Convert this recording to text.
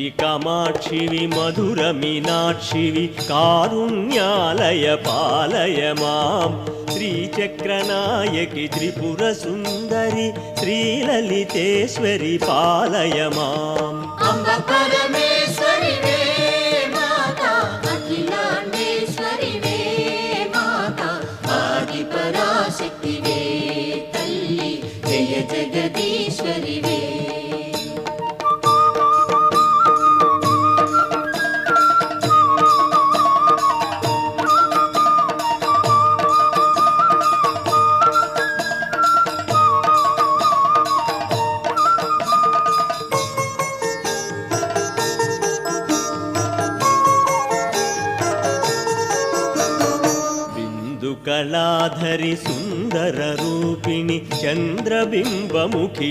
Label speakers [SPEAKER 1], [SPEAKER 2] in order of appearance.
[SPEAKER 1] కంచి కామాక్షివి మధుర మీనాక్షివి కారుణ్యాలయ పాలయ మాం శ్రీచక్రనాయకి త్రిపుర సుందరి శ్రీలలితేశ్వరి పాలయ మాం
[SPEAKER 2] అంబ పరమేశ్వరివే మాతా అఖిలాండేశ్వరివే మాతా ఆది పరాశక్తివే తల్లి జయ జగదీశ్వరివే
[SPEAKER 1] కళాధరి సుందర రూపిణి చంద్రబింబముఖి